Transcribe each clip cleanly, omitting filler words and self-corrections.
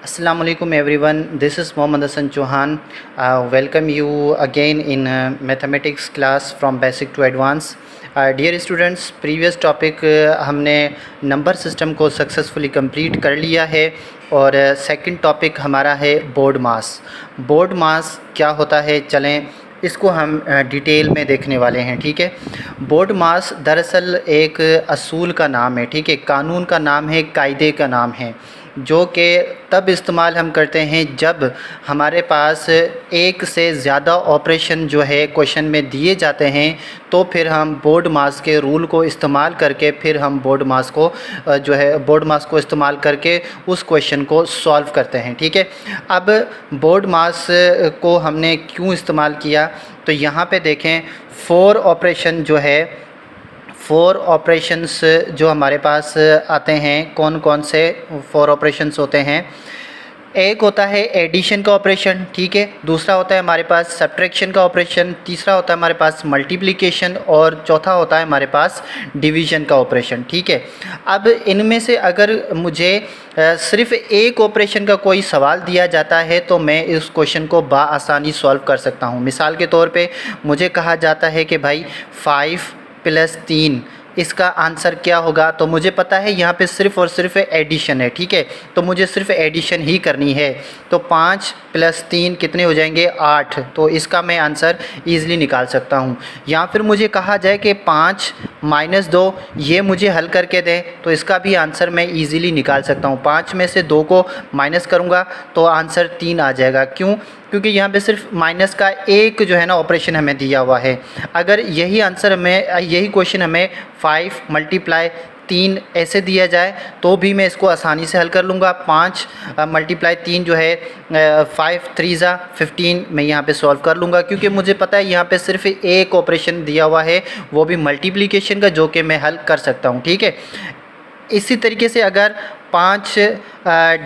Assalamu alaikum everyone. This is Mohammad Hassan Chauhan. Welcome you again in mathematics class from basic to advance. Dear students, previous topic हमने number system को successfully complete कर लिया है और second topic हमारा है board मास। Board मास क्या होता है, चलें इसको हम डिटेल में देखने वाले हैं। ठीक है, बोर्ड मास दरअसल एक असूल का नाम है, ठीक है, कानून का नाम है, कायदे का नाम है, जो कि तब इस्तेमाल हम करते हैं जब हमारे पास एक से ज़्यादा ऑपरेशन जो है क्वेश्चन में दिए जाते हैं, तो फिर हम बोर्ड मास के रूल को इस्तेमाल करके फिर हम बोर्ड मास को इस्तेमाल करके उस क्वेश्चन को सॉल्व करते हैं। ठीक है, अब बोर्ड मास को हमने क्यों इस्तेमाल किया, तो यहाँ पे देखें 4 ऑपरेशन जो है, 4 ऑपरेशंस जो हमारे पास आते हैं, कौन कौन से 4 ऑपरेशंस होते हैं। एक होता है एडिशन का ऑपरेशन, ठीक है, दूसरा होता है हमारे पास सब्ट्रैक्शन का ऑपरेशन, तीसरा होता है हमारे पास मल्टीप्लिकेशन और चौथा होता है हमारे पास डिवीज़न का ऑपरेशन। ठीक है, अब इनमें से अगर मुझे सिर्फ़ एक ऑपरेशन का कोई सवाल दिया जाता है तो मैं इस क्वेश्चन को बआसानी सॉल्व कर सकता हूँ। मिसाल के तौर पे मुझे कहा जाता है कि भाई 5 + 3 इसका आंसर क्या होगा, तो मुझे पता है यहाँ पे सिर्फ़ और सिर्फ एडिशन है। ठीक है, तो मुझे सिर्फ एडिशन ही करनी है, तो 5 + 3 कितने हो जाएंगे, 8, तो इसका मैं आंसर ईज़िली निकाल सकता हूँ। या फिर मुझे कहा जाए कि 5 - 2 ये मुझे हल करके दें, तो इसका भी आंसर मैं ईज़िली निकाल सकता हूँ। 5 में से 2 को माइनस करूँगा तो आंसर 3 आ जाएगा। क्यों? क्योंकि यहाँ पे सिर्फ माइनस का एक जो है ना ऑपरेशन हमें दिया हुआ है। अगर यही क्वेश्चन हमें 5 × 3 ऐसे दिया जाए तो भी मैं इसको आसानी से हल कर लूँगा। 5 × 3 जो है 5 × 3 = 15 मैं यहाँ पे सॉल्व कर लूँगा, क्योंकि मुझे पता है यहाँ पे सिर्फ एक ऑपरेशन दिया हुआ है, वो भी मल्टीप्लिकेशन का, जो कि मैं हल कर सकता हूँ। ठीक है, इसी तरीके से अगर 5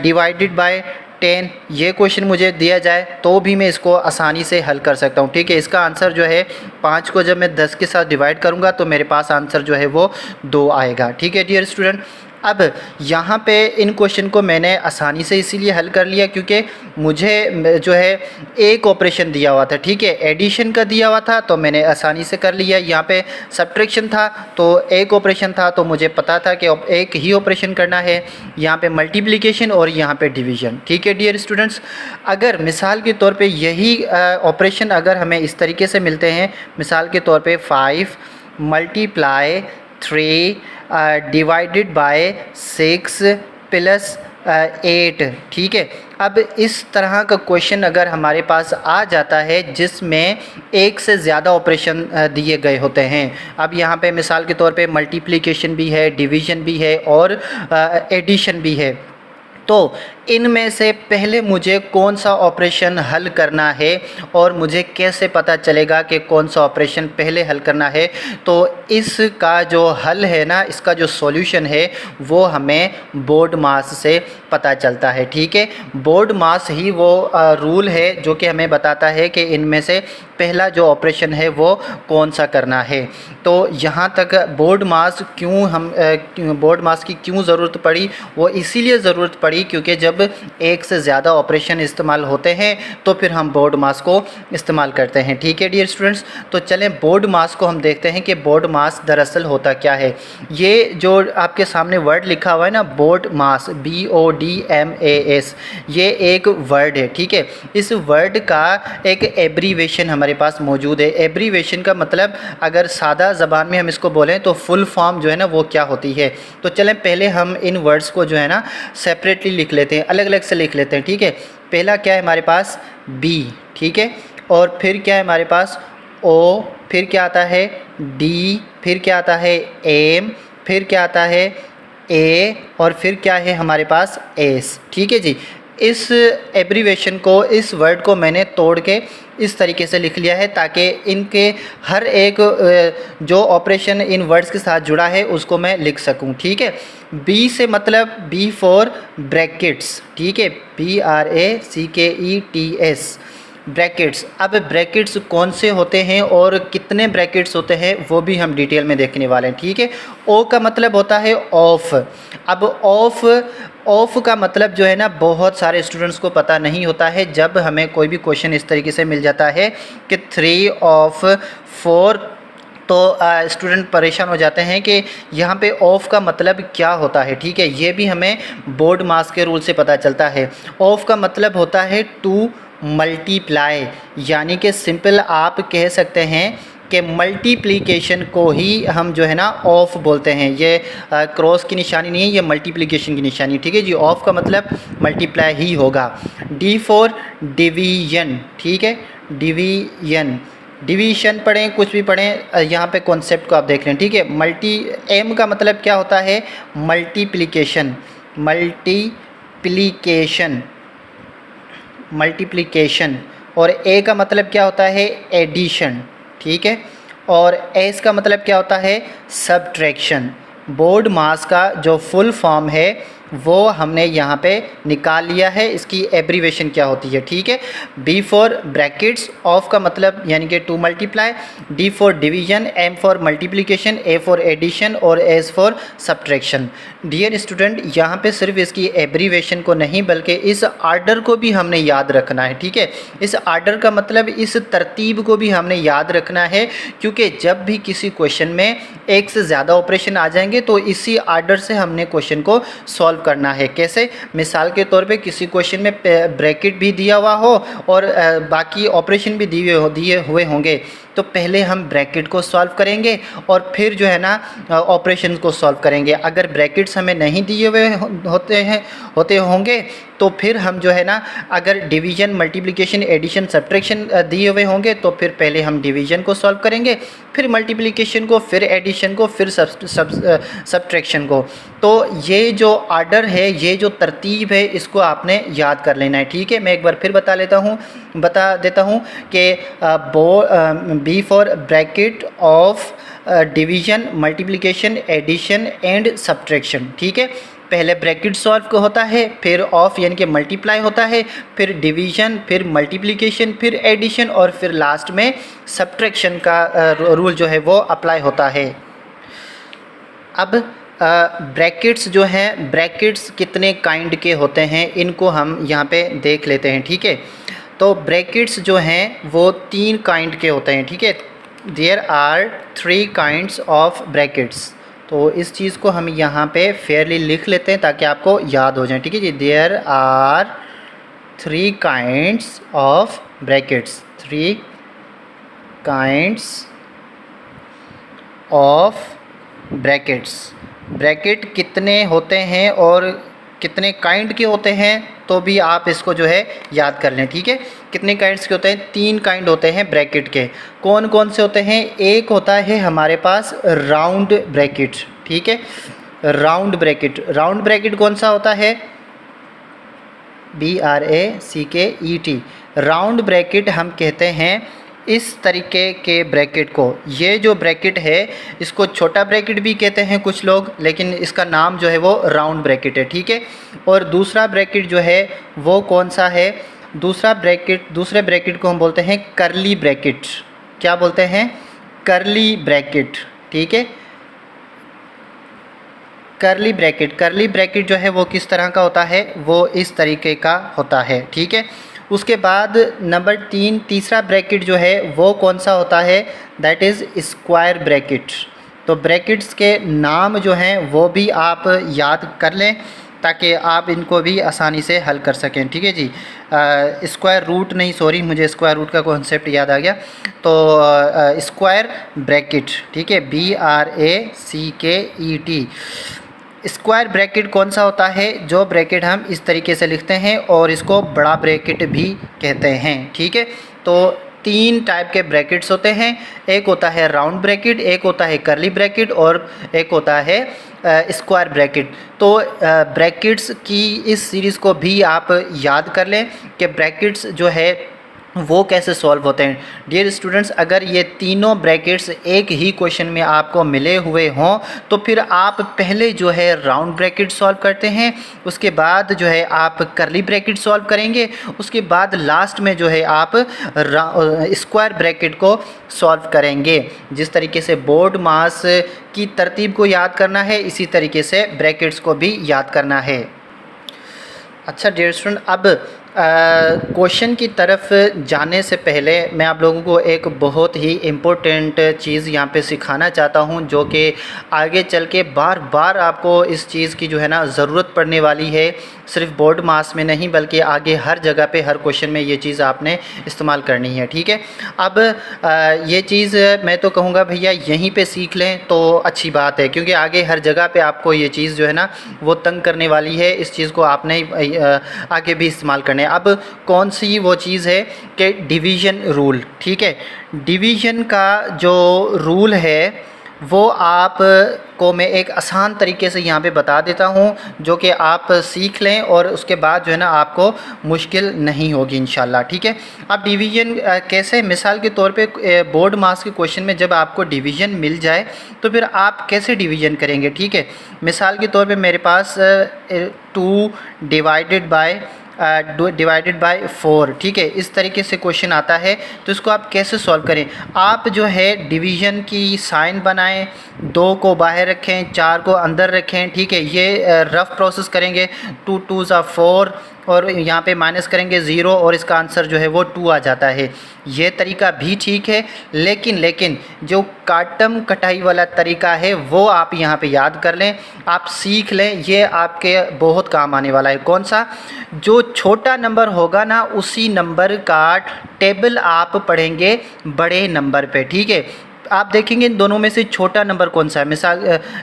÷ 10 ये क्वेश्चन मुझे दिया जाए तो भी मैं इसको आसानी से हल कर सकता हूँ। ठीक है, इसका आंसर जो है 5 को जब मैं 10 के साथ डिवाइड करूँगा तो मेरे पास आंसर जो है वो 2 आएगा। ठीक है डियर स्टूडेंट, अब यहाँ पे इन क्वेश्चन को मैंने आसानी से इसीलिए हल कर लिया क्योंकि मुझे जो है एक ऑपरेशन दिया हुआ था। ठीक है, एडिशन का दिया हुआ था तो मैंने आसानी से कर लिया। यहाँ पे सब्ट्रैक्शन था तो एक ऑपरेशन था, तो मुझे पता था कि एक ही ऑपरेशन करना है। यहाँ पे मल्टीप्लिकेशन और यहाँ पे डिवीज़न। ठीक है डियर स्टूडेंट्स, अगर मिसाल के तौर पे यही ऑपरेशन अगर हमें इस तरीके से मिलते हैं, मिसाल के तौर पे 5 × 3 ÷ 6 + 8। ठीक है, अब इस तरह का क्वेश्चन अगर हमारे पास आ जाता है जिसमें एक से ज़्यादा ऑपरेशन दिए गए होते हैं, अब यहाँ पे मिसाल के तौर पे मल्टीप्लिकेशन भी है, डिवीज़न भी है और एडिशन भी है, तो इनमें से पहले मुझे कौन सा ऑपरेशन हल करना है और मुझे कैसे पता चलेगा कि कौन सा ऑपरेशन पहले हल करना है, तो इसका जो हल है ना, इसका जो सॉल्यूशन है वो हमें बोर्ड मास से पता चलता है। ठीक है, बोर्ड मास ही वो रूल है जो कि हमें बताता है कि इनमें से पहला जो ऑपरेशन है वो कौन सा करना है। तो यहाँ तक बोर्ड मास बोर्ड मास की क्यों ज़रूरत पड़ी, वो इसीलिए ज़रूरत पड़ी क्योंकि जब एक से ज़्यादा ऑपरेशन इस्तेमाल होते हैं तो फिर हम बोर्ड मास को इस्तेमाल करते हैं। ठीक है डियर स्टूडेंट्स, तो चलें बोर्ड मास को हम देखते हैं कि बोर्ड मास दरअसल होता क्या है। ये जो आपके सामने वर्ड लिखा हुआ है ना, बोर्ड मास, BODMAS, ये एक वर्ड है। ठीक है, इस वर्ड का एक एब्रीवेशन हमारे पास मौजूद है। एब्रीवेशन का मतलब अगर सादा ज़बान में हम इसको बोलें तो फुल फॉर्म जो है ना वो क्या होती है। तो चलें पहले हम इन वर्ड्स को जो है ना सेपरेटली लिख लेते हैं, अलग अलग से लिख लेते हैं। ठीक है, पहला क्या है हमारे पास, B, ठीक है, और फिर क्या है हमारे पास O, फिर क्या आता है D, फिर क्या आता है M, फिर क्या आता है A, और फिर क्या है हमारे पास S। ठीक है जी, इस एब्रीवेशन को, इस वर्ड को मैंने तोड़ के इस तरीके से लिख लिया है ताकि इनके हर एक जो ऑपरेशन इन वर्ड्स के साथ जुड़ा है उसको मैं लिख सकूं। ठीक है, B से मतलब B फॉर ब्रैकेट्स, ठीक है, BRACKETS, ब्रैकेट्स। अब ब्रैकेट्स कौन से होते हैं और कितने ब्रैकेट्स होते हैं वो भी हम डिटेल में देखने वाले हैं, ठीक है। ओ का मतलब होता है ऑफ। अब ऑफ का मतलब जो है ना, बहुत सारे स्टूडेंट्स को पता नहीं होता है। जब हमें कोई भी क्वेश्चन इस तरीके से मिल जाता है कि 3 ऑफ 4, तो स्टूडेंट परेशान हो जाते हैं कि यहाँ पे ऑफ का मतलब क्या होता है, ठीक है। ये भी हमें बोर्ड मास के रूल से पता चलता है। ऑफ का मतलब होता है टू मल्टीप्लाई, यानी कि सिंपल आप कह सकते हैं कि मल्टीप्लिकेशन को ही हम जो है ना ऑफ बोलते हैं। ये क्रॉस की निशानी नहीं है, ये मल्टीप्लिकेशन की निशानी, ठीक है जी। ऑफ का मतलब मल्टीप्लाई ही होगा। डी फॉर डिवीजन, ठीक है, डिवीजन, डिवीजन पढ़ें कुछ भी पढ़ें, यहाँ पे कॉन्सेप्ट को आप देख रहे हैं, ठीक है। एम का मतलब क्या होता है, मल्टीप्लिकेशन, मल्टीप्लिकेशन, मल्टीप्लिकेशन। और ए का मतलब क्या होता है, एडिशन, ठीक है। और एस का मतलब क्या होता है, सब्ट्रैक्शन। बोर्ड मास का जो फुल फॉर्म है वो हमने यहाँ पे निकाल लिया है, इसकी एब्रीवेशन क्या होती है, ठीक है। बी फॉर ब्रैकेट्स, ऑफ का मतलब यानी कि to multiply, D for division, M for multiplication, A for addition और S for subtraction. Dear student, यहाँ पे सिर्फ इसकी एब्रीवेशन को नहीं बल्कि इस आर्डर को भी हमने याद रखना है, ठीक है। इस आर्डर का मतलब इस तरतीब को भी हमने याद रखना है, क्योंकि जब भी किसी क्वेश्चन में एक से ज़्यादा ऑपरेशन आ जाएंगे तो इसी आर्डर से हमने क्वेश्चन को सॉल्व करना है। कैसे, मिसाल के तौर पे किसी क्वेश्चन में ब्रैकेट भी दिया हुआ हो और बाकी ऑपरेशन भी दिए हुए होंगे, तो पहले हम ब्रैकेट को सॉल्व करेंगे और फिर जो है ना ऑपरेशन को सॉल्व करेंगे। अगर ब्रैकेट्स हमें नहीं दिए हुए होते होंगे तो फिर हम जो है ना, अगर डिवीजन, मल्टीप्लिकेशन, एडिशन, सब्ट्रैक्शन दिए हुए होंगे तो फिर पहले हम डिवीजन को सॉल्व करेंगे, फिर मल्टीप्लिकेशन को, फिर एडिशन को, फिर सब्ट्रैक्शन को। तो ये जो आर्डर है, ये जो तरतीब है, इसको आपने याद कर लेना है, ठीक है। मैं एक बार फिर बता देता हूँ कि B for bracket of division, multiplication, addition and subtraction, ठीक है। पहले ब्रैकेट सॉल्व होता है, फिर ऑफ यानी कि मल्टीप्लाई होता है, फिर डिवीजन, फिर मल्टीप्लिकेशन, फिर एडिशन और फिर लास्ट में सब्ट्रैक्शन का रूल जो है वो अप्लाई होता है। अब ब्रैकेट्स जो हैं, ब्रैकेट्स कितने काइंड के होते हैं इनको हम यहाँ पे देख लेते हैं, ठीक है। तो ब्रैकेट्स जो हैं वो 3 काइंड के होते हैं, ठीक है। There are 3 kinds of brackets. तो इस चीज़ को हम यहाँ पे फेयरली लिख लेते हैं ताकि आपको याद हो जाए, ठीक है जी। There are 3 kinds of brackets, 3 kinds of brackets. Bracket कितने होते हैं और कितने काइंड के होते हैं तो भी आप इसको जो है याद कर लें, ठीक है। कितने काइंड्स के होते हैं, 3 काइंड होते हैं ब्रैकेट के। कौन कौन से होते हैं, एक होता है हमारे पास राउंड ब्रैकेट, ठीक है। राउंड ब्रैकेट, राउंड ब्रैकेट कौन सा होता है, BRACKET। राउंड ब्रैकेट हम कहते हैं इस तरीके के ब्रैकेट को। ये जो ब्रैकेट है इसको छोटा ब्रैकेट भी कहते हैं कुछ लोग, लेकिन इसका नाम जो है वो राउंड ब्रैकेट है, ठीक है। और दूसरा ब्रैकेट जो है वो कौन सा है, दूसरे ब्रैकेट को हम बोलते हैं कर्ली ब्रैकेट। क्या बोलते हैं, कर्ली ब्रैकेट, ठीक है। कर्ली ब्रैकेट जो है वो किस तरह का होता है, वो इस तरीके का होता है, ठीक है। उसके बाद नंबर 3, तीसरा ब्रैकेट जो है वो कौन सा होता है, दैट इज़ स्क्वायर ब्रैकेट। तो ब्रैकेट्स के नाम जो हैं वो भी आप याद कर लें ताकि आप इनको भी आसानी से हल कर सकें, ठीक है जी। स्क्वायर रूट नहीं, सॉरी, मुझे स्क्वायर रूट का कॉन्सेप्ट याद आ गया। तो स्क्वायर ब्रैकेट, ठीक है, BRACKET। स्क्वायर ब्रैकेट कौन सा होता है, जो ब्रैकेट हम इस तरीके से लिखते हैं और इसको बड़ा ब्रैकेट भी कहते हैं, ठीक है। तो 3 टाइप के ब्रैकेट्स होते हैं, एक होता है राउंड ब्रैकेट, एक होता है कर्ली ब्रैकेट और एक होता है स्क्वायर ब्रैकेट। तो ब्रैकेट्स की इस सीरीज़ को भी आप याद कर लें कि ब्रैकेट्स जो है वो कैसे सॉल्व होते हैं। डियर स्टूडेंट्स, अगर ये तीनों ब्रैकेट्स एक ही क्वेश्चन में आपको मिले हुए हों तो फिर आप पहले जो है राउंड ब्रैकेट सॉल्व करते हैं, उसके बाद जो है आप करली ब्रैकेट सॉल्व करेंगे, उसके बाद लास्ट में जो है आप स्क्वायर ब्रैकेट को सॉल्व करेंगे। जिस तरीके से बोर्ड मास की तरतीब को याद करना है, इसी तरीके से ब्रैकेट्स को भी याद करना है। अच्छा डियर स्टूडेंट, अब क्वेश्चन की तरफ जाने से पहले मैं आप लोगों को एक बहुत ही इम्पोर्टेंट चीज़ यहाँ पे सिखाना चाहता हूँ, जो कि आगे चल के बार बार आपको इस चीज़ की जो है ना ज़रूरत पड़ने वाली है। सिर्फ बोर्ड मास में नहीं बल्कि आगे हर जगह पे हर क्वेश्चन में ये चीज़ आपने इस्तेमाल करनी है, ठीक है। अब ये चीज़ मैं तो कहूँगा भैया यहीं पे सीख लें तो अच्छी बात है, क्योंकि आगे हर जगह पे आपको ये चीज़ जो है ना वो तंग करने वाली है। इस चीज़ को आपने आगे भी इस्तेमाल करना है। अब कौन सी वो चीज़ है कि डिवीज़न रूल, ठीक है। डिवीज़न का जो रूल है वो आप को मैं एक आसान तरीके से यहाँ पे बता देता हूँ, जो कि आप सीख लें और उसके बाद जो है ना आपको मुश्किल नहीं होगी इंशाल्लाह, ठीक है। अब डिवीज़न कैसे, मिसाल के तौर पे बोर्ड मास के क्वेश्चन में जब आपको डिवीज़न मिल जाए तो फिर आप कैसे डिवीज़न करेंगे, ठीक है। मिसाल के तौर पे मेरे पास 2 डिवाइडेड बाय 4, ठीक है, इस तरीके से क्वेश्चन आता है। तो इसको आप कैसे सॉल्व करें, आप जो है डिवीज़न की साइन बनाएं, 2 को बाहर रखें, 4 को अंदर रखें, ठीक है। ये रफ़ प्रोसेस करेंगे, 2 2 ज़ा 4 और यहाँ पे माइनस करेंगे 0 और इसका आंसर जो है वो 2 आ जाता है। ये तरीका भी ठीक है, लेकिन जो काटम कटाई वाला तरीका है वो आप यहाँ पे याद कर लें, आप सीख लें, ये आपके बहुत काम आने वाला है। कौन सा, जो छोटा नंबर होगा ना उसी नंबर का टेबल आप पढ़ेंगे बड़े नंबर पे, ठीक है। आप देखेंगे इन दोनों में से छोटा नंबर कौन सा है।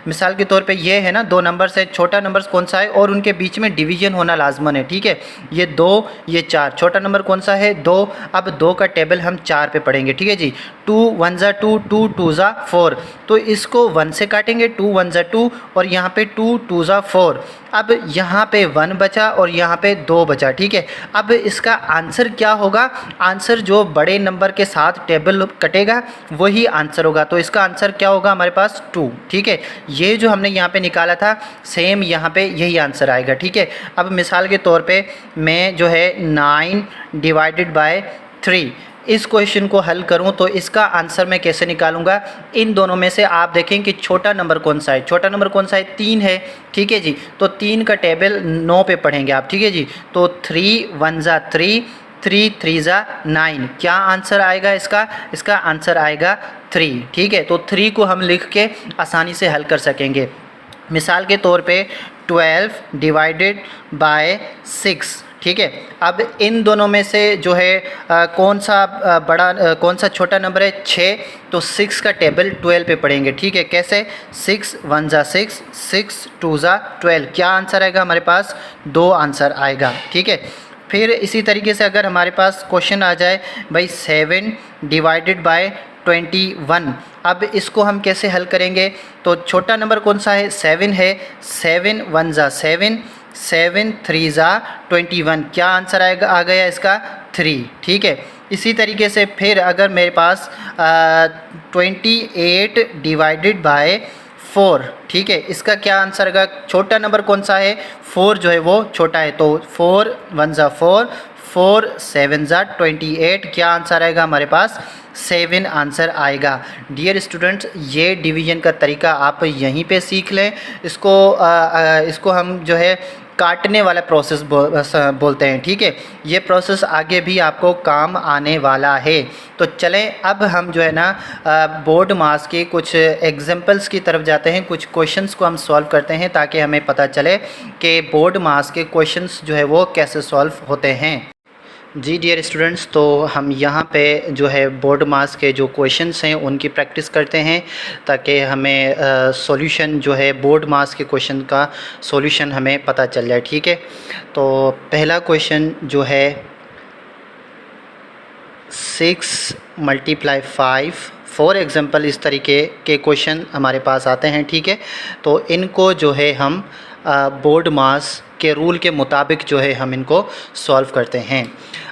मिसाल के तौर पे ये है ना, 2 नंबर से छोटा नंबर कौन सा है और उनके बीच में डिवीजन होना लाजमन है, ठीक है। ये 2 ये 4, छोटा नंबर कौन सा है, 2। अब 2 का टेबल हम 4 पे पढ़ेंगे, ठीक है जी। 2 1 ज़ा 2, 2 2 ज़ा 4, तो इसको 1 से काटेंगे, 2 1 ज़ा 2 और यहाँ पे 2 2 ज़ा 4। अब यहाँ पे 1 बचा और यहाँ पे 2 बचा, ठीक है। अब इसका आंसर क्या होगा, आंसर जो बड़े नंबर के साथ टेबल कटेगा वही आंसर होगा। तो इसका आंसर क्या होगा हमारे पास 2, ठीक है। ये जो हमने यहाँ पे निकाला था सेम यहाँ पे यही आंसर आएगा, ठीक है। अब मिसाल के तौर पे मैं जो है 9 डिवाइडेड बाय 3 इस क्वेश्चन को हल करूं तो इसका आंसर मैं कैसे निकालूंगा। इन दोनों में से आप देखें कि छोटा नंबर कौन सा है, छोटा नंबर कौन सा है, 3 है, ठीक है जी। तो 3 का टेबल 9 पे पढ़ेंगे आप, ठीक है जी। तो 3 1 ज़ा 3, 3 3 ज़ा 9, क्या आंसर आएगा इसका आंसर आएगा 3, ठीक है। तो 3 को हम लिख के आसानी से हल कर सकेंगे। मिसाल के तौर पे 12 डिवाइडेड बाय 6, ठीक है। अब इन दोनों में से जो है कौन सा छोटा नंबर है, 6, तो 6 का टेबल 12 पे पढ़ेंगे, ठीक है। कैसे, 6 1 ज़ा 6, 6 2 ज़ा 12, क्या आंसर आएगा हमारे पास, 2 आंसर आएगा, ठीक है। फिर इसी तरीके से अगर हमारे पास क्वेश्चन आ जाए भाई 7 डिवाइडेड बाय 21, अब इसको हम कैसे हल करेंगे। तो छोटा नंबर कौन सा है, 7 है, 7 1 ज़ा 7, 7 3 ज़ा 21, क्या आंसर आएगा, आ गया इसका 3, ठीक है। इसी तरीके से फिर अगर मेरे पास 28 डिवाइडेड बाय 4, ठीक है, इसका क्या आंसर आएगा, छोटा नंबर कौन सा है, 4 जो है वो छोटा है। तो 4 1 ज़ा 4, 4 7 ज़ा 28, क्या आंसर आएगा हमारे पास, 7 आंसर आएगा। डियर स्टूडेंट्स, ये डिवीज़न का तरीका आप यहीं पे सीख लें। इसको हम जो है काटने वाला प्रोसेस बोलते हैं, ठीक है। ये प्रोसेस आगे भी आपको काम आने वाला है। तो चलें अब हम जो है ना बोर्ड मास के कुछ एग्जांपल्स की तरफ जाते हैं, कुछ क्वेश्चंस को हम सॉल्व करते हैं ताकि हमें पता चले कि बोर्ड मास के क्वेश्चंस जो है वो कैसे सॉल्व होते हैं। जी डियर स्टूडेंट्स, तो हम यहाँ पे जो है बोर्ड मास के जो क्वेश्चंस हैं उनकी प्रैक्टिस करते हैं ताकि हमें सॉल्यूशन जो है बोर्ड मास के क्वेश्चन का सॉल्यूशन हमें पता चल जाए, ठीक है। तो पहला क्वेश्चन जो है 6 × 5, फॉर एग्ज़ाम्पल इस तरीके के क्वेश्चन हमारे पास आते हैं, ठीक है। तो इनको जो है हम बोर्ड मास के रूल के मुताबिक जो है हम इनको सॉल्व करते हैं।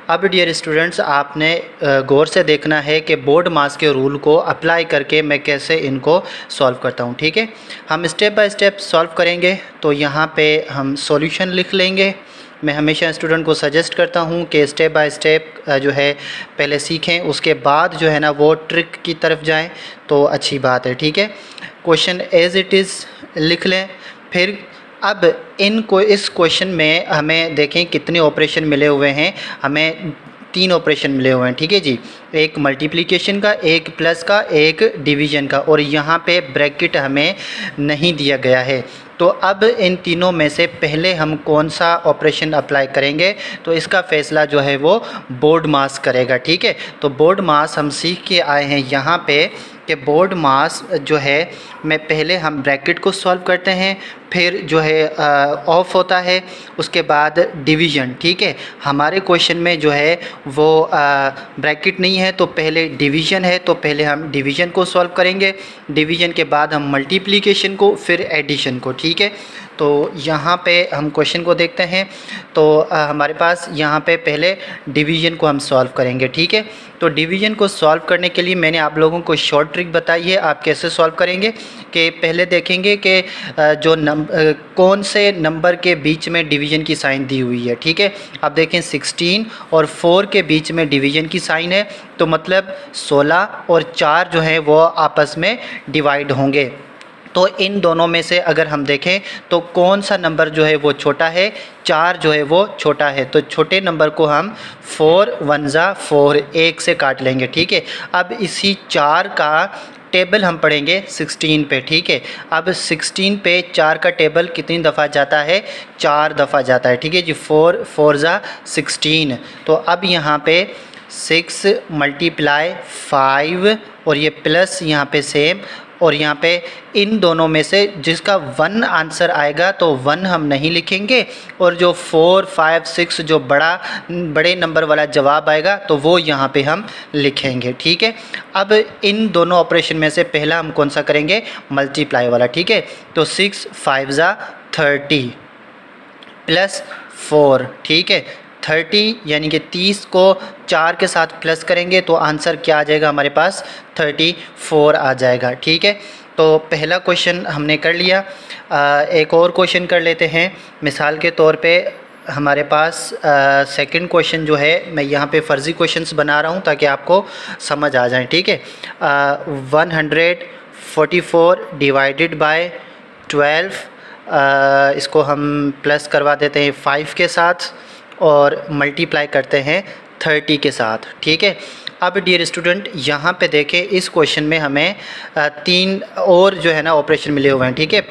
अब डियर स्टूडेंट्स, आपने गौर से देखना है कि बोर्ड मास के रूल को अप्लाई करके मैं कैसे इनको सॉल्व करता हूँ। ठीक है, हम स्टेप बाय स्टेप सॉल्व करेंगे। तो यहाँ पे हम सॉल्यूशन लिख लेंगे। मैं हमेशा स्टूडेंट को सजेस्ट करता हूँ कि स्टेप बाय स्टेप जो है पहले सीखें, उसके बाद जो है ना वो ट्रिक की तरफ जाएं तो अच्छी बात है। ठीक है, क्वेश्चन एज इट इज़ लिख लें। फिर अब इस क्वेश्चन में हमें देखें कितने ऑपरेशन मिले हुए हैं। हमें 3 ऑपरेशन मिले हुए हैं। ठीक है जी, एक मल्टीप्लिकेशन का, एक प्लस का, एक डिवीज़न का, और यहाँ पे ब्रैकेट हमें नहीं दिया गया है। तो अब इन तीनों में से पहले हम कौन सा ऑपरेशन अप्लाई करेंगे, तो इसका फ़ैसला जो है वो बोर्ड मास करेगा। ठीक है, तो बोर्ड मास हम सीख के आए हैं यहाँ पे कि बोर्ड मास जो है मैं पहले हम ब्रैकेट को सॉल्व करते हैं, फिर जो है ऑफ होता है, उसके बाद डिवीज़न। ठीक है, हमारे क्वेश्चन में जो है वो ब्रैकेट नहीं है तो पहले डिवीज़न है, तो पहले हम डिवीज़न को सॉल्व करेंगे, डिवीज़न के बाद हम मल्टीप्लिकेशन को, फिर एडिशन को। ठीक है, तो यहाँ पे हम क्वेश्चन को देखते हैं। तो हमारे पास यहाँ पे पहले डिवीज़न को हम सॉल्व करेंगे। ठीक है, तो डिवीज़न को सॉल्व करने के लिए मैंने आप लोगों को शॉर्ट ट्रिक बताई है। आप कैसे सॉल्व करेंगे कि पहले देखेंगे कि जो कौन से नंबर के बीच में डिवीज़न की साइन दी हुई है। ठीक है, आप देखें 16 और 4 के बीच में डिवीज़न की साइन है, तो मतलब 16 और 4 जो है वो आपस में डिवाइड होंगे। तो इन दोनों में से अगर हम देखें तो कौन सा नंबर जो है वो छोटा है, 4 जो है वो छोटा है। तो छोटे नंबर को हम 4 1 जा 4 1 से काट लेंगे। ठीक है, अब इसी 4 का टेबल हम पढ़ेंगे 16 पे। ठीक है, अब 16 पे 4 का टेबल कितनी दफ़ा जाता है, 4 दफ़ा जाता है। ठीक है जी, 4 4 जा 16। तो अब यहाँ पे 6 मल्टीप्लाई 5 और ये प्लस यहाँ पे सेम, और यहाँ पे इन दोनों में से जिसका 1 आंसर आएगा तो 1 हम नहीं लिखेंगे, और जो 4 5 6 जो बड़े नंबर वाला जवाब आएगा तो वो यहाँ पे हम लिखेंगे। ठीक है, अब इन दोनों ऑपरेशन में से पहला हम कौन सा करेंगे, मल्टीप्लाई वाला। ठीक है, तो 6 5 जा 30 प्लस 4। ठीक है, 30 यानी कि 30 को 4 के साथ प्लस करेंगे तो आंसर क्या आ जाएगा हमारे पास, 34 आ जाएगा। ठीक है, तो पहला क्वेश्चन हमने कर लिया। एक और क्वेश्चन कर लेते हैं। मिसाल के तौर पे हमारे पास सेकंड क्वेश्चन जो है, मैं यहाँ पे फ़र्ज़ी क्वेश्चंस बना रहा हूँ ताकि आपको समझ आ जाए। ठीक है, 144 डिवाइडेड बाय 12, इसको हम प्लस करवा देते हैं 5 के साथ और मल्टीप्लाई करते हैं 30 के साथ। ठीक है, अब डियर स्टूडेंट यहाँ पे देखें, इस क्वेश्चन में हमें 3 और जो है ना ऑपरेशन मिले हुए हैं। ठीक है,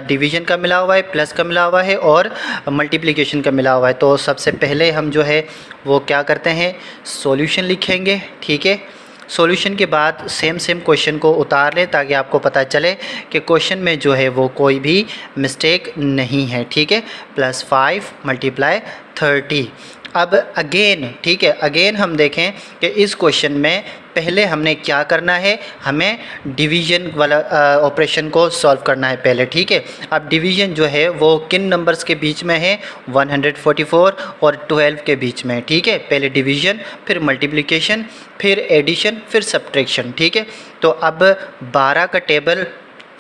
डिवीज़न का मिला हुआ है, प्लस का मिला हुआ है और मल्टीप्लिकेशन का मिला हुआ है। तो सबसे पहले हम जो है वो क्या करते हैं, सॉल्यूशन लिखेंगे। ठीक है, सॉल्यूशन के बाद सेम क्वेश्चन को उतार लें ताकि आपको पता चले कि क्वेश्चन में जो है वो कोई भी मिस्टेक नहीं है। ठीक है, +5 मल्टीप्लाई 30। अब अगेन, ठीक है, अगेन हम देखें कि इस क्वेश्चन में पहले हमने क्या करना है, हमें डिवीज़न वाला ऑपरेशन को सॉल्व करना है पहले। ठीक है, अब डिवीज़न जो है वो किन नंबर्स के बीच में है, 144 और 12 के बीच में। ठीक है, पहले डिवीज़न, फिर मल्टीप्लिकेशन, फिर एडिशन, फिर सब्ट्रैक्शन। ठीक है, तो अब 12 का टेबल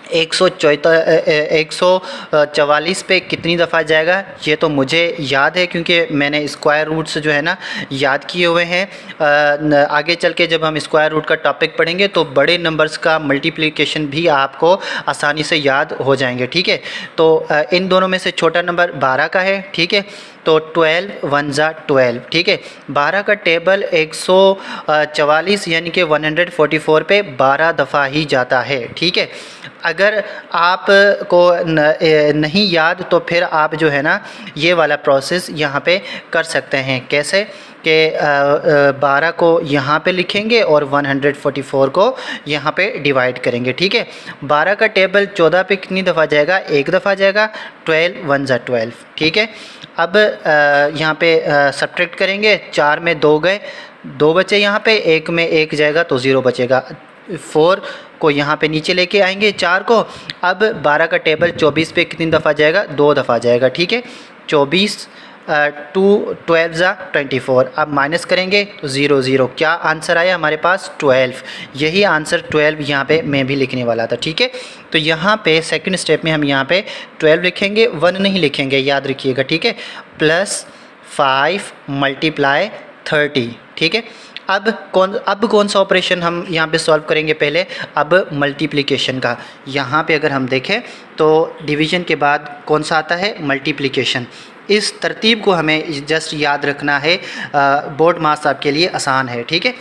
144 पे कितनी दफ़ा जाएगा, ये तो मुझे याद है क्योंकि मैंने स्क्वायर रूट्स जो है ना याद किए हुए हैं। आगे चल के जब हम स्क्वायर रूट का टॉपिक पढ़ेंगे तो बड़े नंबर्स का मल्टीप्लिकेशन भी आपको आसानी से याद हो जाएंगे। ठीक है, तो इन दोनों में से छोटा नंबर 12 का है। ठीक है, तो 12 1 जा 12। ठीक है, 12 का टेबल 144 यानी कि 144 पे 12 दफ़ा ही जाता है। ठीक है, अगर आप को नहीं याद तो फिर आप जो है ना ये वाला प्रोसेस यहाँ पे कर सकते हैं। कैसे कि 12 को यहाँ पे लिखेंगे और 144 को यहाँ पे डिवाइड करेंगे। ठीक है, 12 का टेबल 14 पे कितनी दफ़ा जाएगा, एक दफ़ा जाएगा, 12 1 जा 12। ठीक है, अब यहाँ पे सब्ट्रैक्ट करेंगे, 4 में 2 गए, 2 बचे यहाँ पे, 1 में 1 जाएगा तो 0 बचेगा। 4 को यहाँ पे नीचे लेके आएंगे 4 को। अब 12 का टेबल 24 पे कितनी दफ़ा जाएगा, 2 दफ़ा जाएगा। ठीक है, 24, 12 ज़ा 24। अब माइनस करेंगे तो 0 0, क्या आंसर आया हमारे पास 12। यही आंसर 12 यहाँ पे मैं भी लिखने वाला था, ठीक है। तो यहाँ पे सेकंड स्टेप में हम यहाँ पे 12 लिखेंगे, 1 नहीं लिखेंगे, याद रखिएगा, ठीक है। प्लस 5 मल्टीप्लाई 30, ठीक है। अब कौन सा ऑपरेशन हम यहाँ पे सॉल्व करेंगे, पहले अब मल्टीप्लिकेशन का। यहाँ पे अगर हम देखें तो डिवीज़न के बाद कौन सा आता है, मल्टीप्लिकेशन। इस तरतीब को हमें जस्ट याद रखना है, बोर्ड मार्क्स आपके लिए आसान है, ठीक है।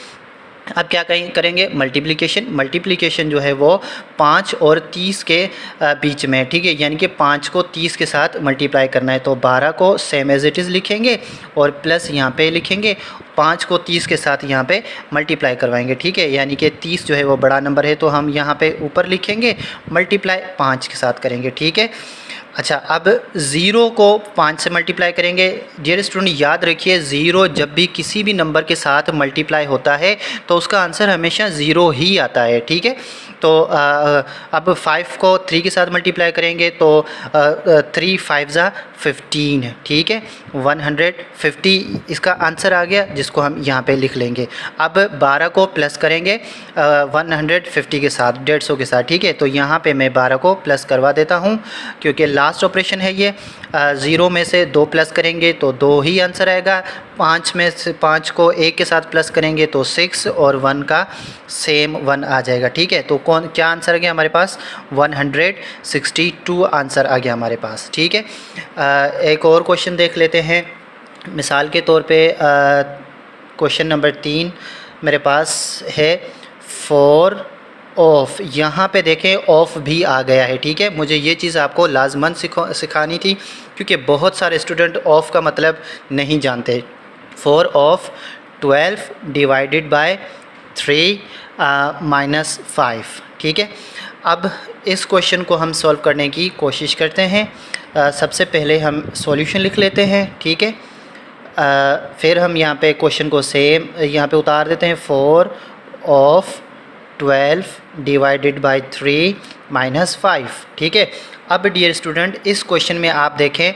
अब क्या करेंगे, मल्टीप्लिकेशन जो है वो 5 और 30 के बीच में, ठीक है, यानी कि 5 को 30 के साथ मल्टीप्लाई करना है। तो 12 को सेम एज इट इज़ लिखेंगे और प्लस यहाँ पे लिखेंगे, 5 को 30 के साथ यहाँ पे मल्टीप्लाई करवाएंगे, ठीक है। यानी कि 30 जो है वो बड़ा नंबर है, तो हम यहाँ पे ऊपर लिखेंगे, मल्टीप्लाई 5 के साथ करेंगे, ठीक है। अच्छा, अब 0 को 5 से मल्टीप्लाई करेंगे। डियर स्टूडेंट, याद रखिए 0 जब भी किसी भी नंबर के साथ मल्टीप्लाई होता है तो उसका आंसर हमेशा 0 ही आता है, ठीक है। तो अब 5 को 3 के साथ मल्टीप्लाई करेंगे तो 3 5 ज़ा 15, ठीक है, 150 इसका आंसर आ गया, जिसको हम यहाँ पे लिख लेंगे। अब 12 को प्लस करेंगे 150 के साथ, 150 के साथ, ठीक है। तो यहाँ पे मैं 12 को प्लस करवा देता हूँ, क्योंकि लास्ट ऑपरेशन है ये। 0 में से 2 प्लस करेंगे तो 2 ही आंसर आएगा। 5 में से 5 को 1 के साथ प्लस करेंगे तो 6 और 1 का सेम 1 आ जाएगा, ठीक है। तो क्या आंसर आ गया हमारे पास, 162 आंसर आ गया हमारे पास, ठीक है। एक और क्वेश्चन देख लेते हैं। मिसाल के तौर पे क्वेश्चन नंबर 3 मेरे पास है, 4 ऑफ। यहाँ पे देखें ऑफ भी आ गया है, ठीक है। मुझे ये चीज़ आपको लाजमन सिखानी थी, क्योंकि बहुत सारे स्टूडेंट ऑफ का मतलब नहीं जानते। 4 ऑफ 12 डिवाइडेड बाय 3 माइनस 5, ठीक है। अब इस क्वेश्चन को हम सॉल्व करने की कोशिश करते हैं। सबसे पहले हम सॉल्यूशन लिख लेते हैं, ठीक है। फिर हम यहाँ पे क्वेश्चन को सेम यहाँ पे उतार देते हैं, 4 ऑफ 12 डिवाइडेड बाय 3 माइनस 5, ठीक है। अब डियर स्टूडेंट, इस क्वेश्चन में आप देखें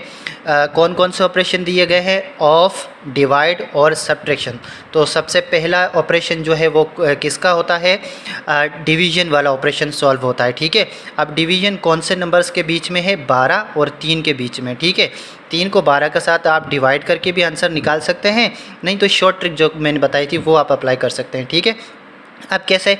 कौन कौन से ऑपरेशन दिए गए हैं, ऑफ, डिवाइड और सब्ट्रैक्शन। तो सबसे पहला ऑपरेशन जो है वो किसका होता है, डिवीज़न वाला ऑपरेशन सॉल्व होता है, ठीक है। अब डिवीज़न कौन से नंबर्स के बीच में है, 12 और 3 के बीच में, ठीक है। 3 को 12 के साथ आप डिवाइड करके भी आंसर निकाल सकते हैं, नहीं तो शॉर्ट ट्रिक जो मैंने बताई थी वो आप अप्लाई कर सकते हैं, ठीक है। अब कैसे,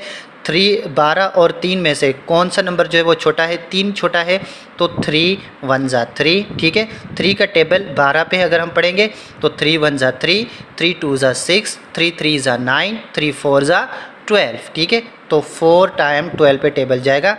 12 और 3 में से कौन सा नंबर जो है वो छोटा है, 3 छोटा है, तो 3 1 ज़ा 3, ठीक है। 3 का टेबल 12 पे अगर हम पढ़ेंगे तो 3 1 ज़ा 3, 3 2 ज़ा 6, 3 3 ज़ा 9, 3 4 ज़ा 12, ठीक है। तो 4 टाइम 12 पे टेबल जाएगा।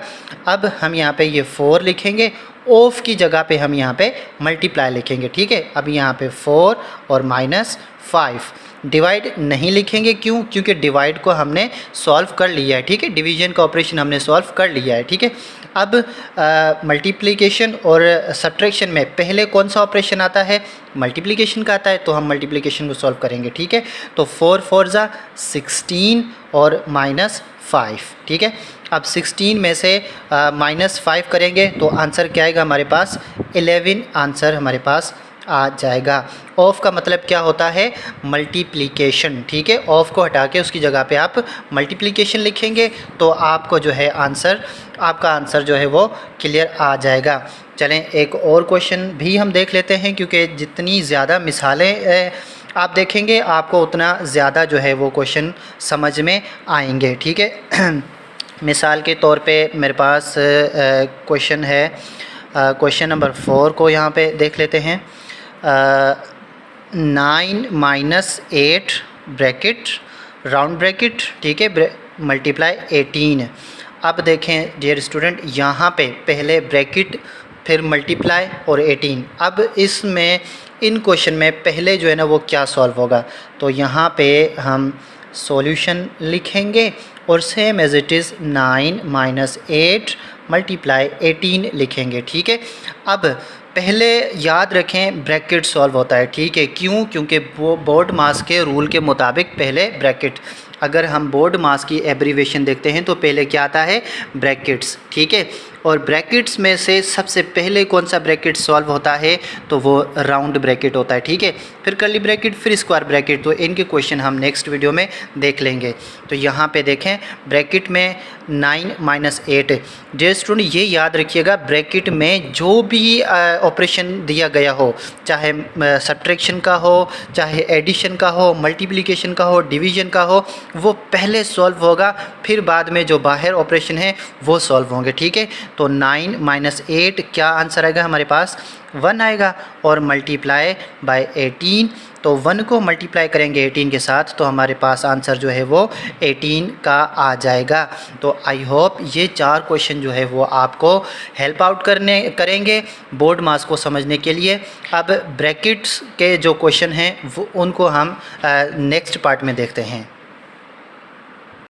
अब हम यहाँ पे ये 4 लिखेंगे, ऑफ की जगह पे हम यहाँ पे मल्टीप्लाई लिखेंगे, ठीक है। अब यहाँ पे 4 और माइनस 5, डिवाइड नहीं लिखेंगे, क्यों, क्योंकि डिवाइड को हमने सॉल्व कर लिया है, ठीक है। डिवीज़न का ऑपरेशन हमने सॉल्व कर लिया है, ठीक है। अब मल्टीप्लिकेशन और सब्ट्रैक्शन में पहले कौन सा ऑपरेशन आता है, मल्टीप्लिकेशन का आता है, तो हम मल्टीप्लिकेशन को सॉल्व करेंगे, ठीक है। तो 4 4 ज़ा 16 और माइनस 5, ठीक है। अब 16 में से माइनस 5 करेंगे तो आंसर क्या आएगा हमारे पास, 11 आंसर हमारे पास आ जाएगा। ऑफ का मतलब क्या होता है, मल्टीप्लिकेशन, ठीक है। ऑफ को हटा के उसकी जगह पे आप मल्टीप्लिकेशन लिखेंगे तो आपको जो है आपका आंसर जो है वो क्लियर आ जाएगा। चलें एक और क्वेश्चन भी हम देख लेते हैं, क्योंकि जितनी ज़्यादा मिसालें आप देखेंगे आपको उतना ज़्यादा जो है वो क्वेश्चन समझ में आएंगे, ठीक है। मिसाल के तौर पे मेरे पास क्वेश्चन है, क्वेश्चन नंबर 4 को यहाँ पे देख लेते हैं। 9 माइनस 8 ब्रैकेट राउंड ब्रैकेट, ठीक है, मल्टीप्लाई 18। अब देखें डियर स्टूडेंट, यहाँ पे पहले ब्रैकेट फिर मल्टीप्लाई और 18। अब इसमें इन क्वेश्चन में पहले जो है ना वो क्या सॉल्व होगा, तो यहाँ पे हम सॉल्यूशन लिखेंगे और same as it is 9 minus 8 multiply 18 लिखेंगे, ठीक है। अब पहले याद रखें ब्रैकेट सॉल्व होता है, ठीक है, क्यों, क्योंकि वो बोर्ड मास के रूल के मुताबिक पहले ब्रैकेट, अगर हम बोर्ड मास की एब्रीवेशन देखते हैं तो पहले क्या आता है, ब्रैकेट्स, ठीक है। और ब्रैकेट्स में से सबसे पहले कौन सा ब्रैकेट सॉल्व होता है, तो वो राउंड ब्रैकेट होता है, ठीक है। फिर कर्ली ब्रैकेट, फिर स्क्वायर ब्रैकेट, तो इनके क्वेश्चन हम नेक्स्ट वीडियो में देख लेंगे। तो यहाँ पे देखें ब्रैकेट में 9 - 8। डियर स्टूडेंट ये याद रखिएगा, ब्रैकेट में जो भी ऑपरेशन दिया गया हो, चाहे सब्ट्रैक्शन का हो, चाहे एडिशन का हो, मल्टीप्लिकेशन का हो, डिवीजन का हो, वो पहले सॉल्व होगा, फिर बाद में जो बाहर ऑपरेशन है वो सॉल्व होंगे, ठीक है। तो 9 - 8 क्या आंसर आएगा हमारे पास, 1 आएगा, और मल्टीप्लाई बाय 18, तो 1 को मल्टीप्लाई करेंगे 18 के साथ तो हमारे पास आंसर जो है वो 18 का आ जाएगा। तो आई होप ये 4 क्वेश्चन जो है वो आपको हेल्प आउट करेंगे बोर्ड मास को समझने के लिए। अब ब्रैकेट्स के जो क्वेश्चन हैं वो उनको हम नेक्स्ट पार्ट में देखते हैं।